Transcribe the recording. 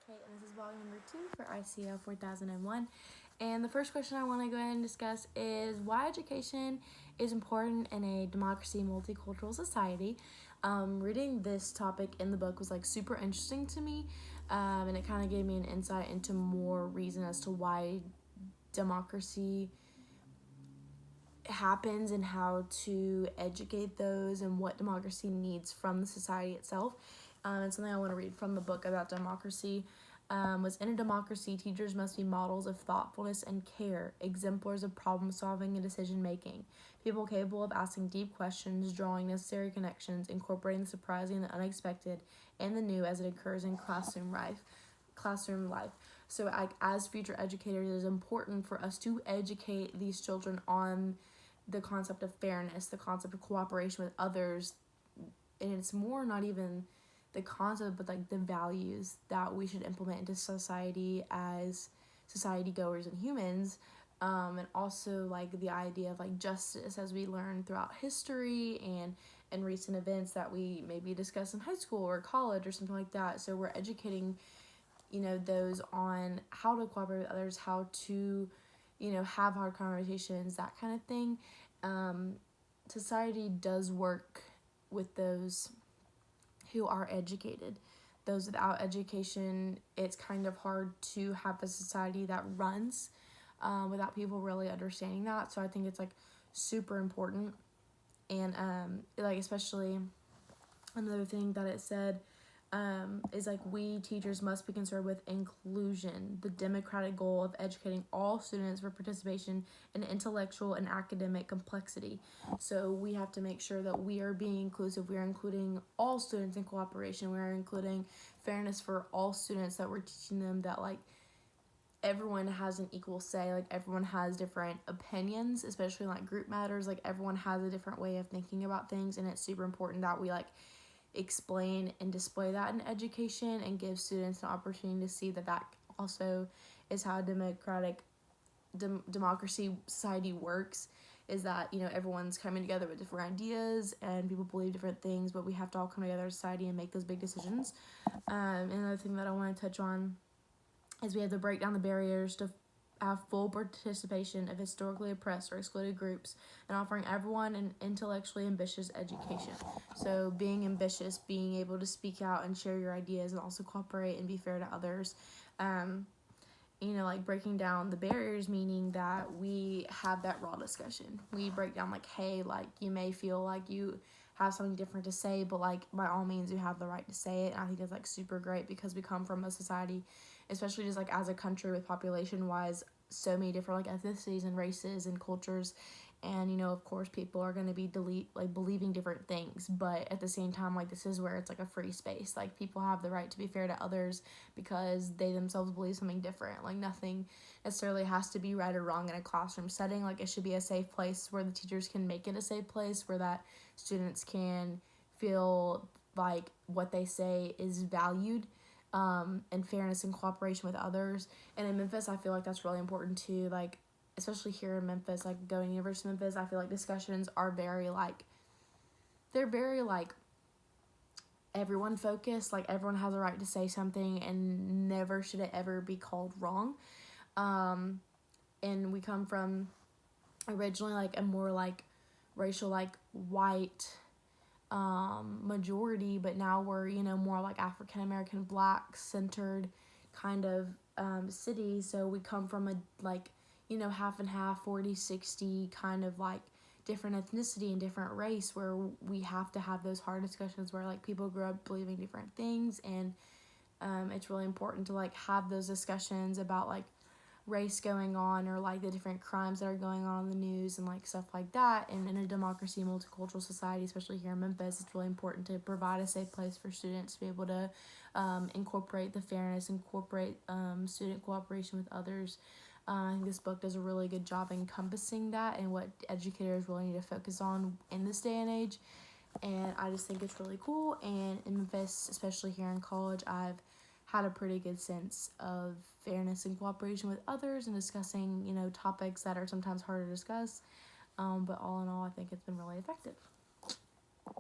Okay, and this is volume number 2 for ICL 4001. And the first question I want to go ahead and discuss is why education is important in a democracy multicultural society. Reading this topic in the book was super interesting to me, and it kind of gave me an insight into more reason as to why democracy happens and how to educate those and what democracy needs from the society itself. And something I want to read from the book about democracy was in a democracy, teachers must be models of thoughtfulness and care, exemplars of problem solving and decision making, people capable of asking deep questions, drawing necessary connections, incorporating the surprising and the unexpected and the new as it occurs in classroom life. So as future educators, it is important for us to educate these children on the concept of fairness, the concept of cooperation with others, and it's more not even the concept, but the values that we should implement into society as society goers and humans, and also the idea of justice as we learn throughout history and recent events that we maybe discuss in high school or college or something like that. So we're educating those on how to cooperate with others, how to have hard conversations, that kind of thing. Society does work with those who are educated. Those without education, it's kind of hard to have a society that runs without people really understanding that. So I think it's super important. And especially another thing that it said is we teachers must be concerned with inclusion, the democratic goal of educating all students for participation in intellectual and academic complexity. So we have to make sure that we are being inclusive. We are including all students in cooperation. We are including fairness for all students, that we're teaching them that everyone has an equal say, everyone has different opinions, especially group matters. Everyone has a different way of thinking about things, and it's super important that we explain and display that in education and give students an opportunity to see that also is how democratic democracy society works, is that everyone's coming together with different ideas and people believe different things, but we have to all come together as society and make those big decisions. Another thing that I want to touch on is we have to break down the barriers to have full participation of historically oppressed or excluded groups and offering everyone an intellectually ambitious education. So being ambitious, being able to speak out and share your ideas and also cooperate and be fair to others. Breaking down the barriers, meaning that we have that raw discussion. We break down hey, you may feel like you have something different to say, but by all means you have the right to say it. And I think that's super great because we come from a society, especially just as a country with population wise so many different ethnicities and races and cultures, and of course people are going to be believing different things, but at the same time this is where it's a free space. People have the right to be fair to others because they themselves believe something different. Nothing necessarily has to be right or wrong in a classroom setting. It should be a safe place where the teachers can make it a safe place where that students can feel what they say is valued, and fairness and cooperation with others. And in Memphis, I feel that's really important too. Especially here in Memphis, going to University of Memphis, I feel discussions are very they're very everyone focused. Everyone has a right to say something, and never should it ever be called wrong. And we come from originally a more racial white majority, but now we're more African American Black centered kind of city. So we come from a half and half, 40-60 kind of different ethnicity and different race, where we have to have those hard discussions where people grow up believing different things. And it's really important to have those discussions about race going on, or the different crimes that are going on in the news and stuff like that. And in a democracy multicultural society, especially here in Memphis, it's really important to provide a safe place for students to be able to incorporate the fairness, incorporate student cooperation with others. I think this book does a really good job encompassing that and what educators really need to focus on in this day and age. And I just think it's really cool. And in Memphis, especially here in college, I've had a pretty good sense of fairness and cooperation with others and discussing, topics that are sometimes hard to discuss. But all in all, I think it's been really effective.